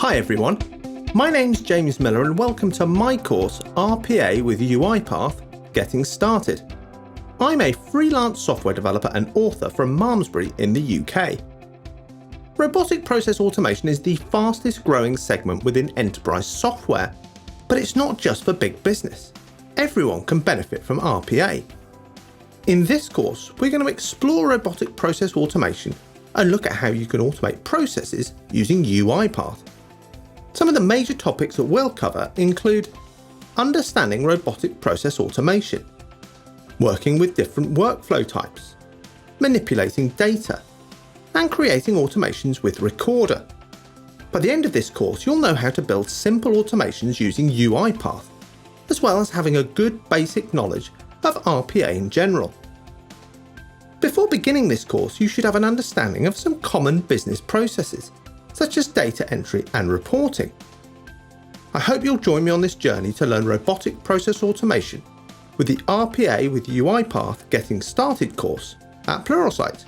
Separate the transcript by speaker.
Speaker 1: Hi everyone, my name's James Millar and welcome to my course RPA with UiPath Getting Started. I'm a freelance software developer and author from Malmesbury in the UK. Robotic process automation is the fastest growing segment within enterprise software, but it's not just for big business. Everyone can benefit from RPA. In this course, we're going to explore robotic process automation and look at how you can automate processes using UiPath. Some of the major topics that we'll cover include understanding robotic process automation, working with different workflow types, manipulating data, and creating automations with Recorder. By the end of this course, you'll know how to build simple automations using UiPath, as well as having a good basic knowledge of RPA in general. Before beginning this course, you should have an understanding of some common business processes, such as data entry and reporting. I hope you'll join me on this journey to learn robotic process automation with the RPA with UiPath Getting Started course at Pluralsight.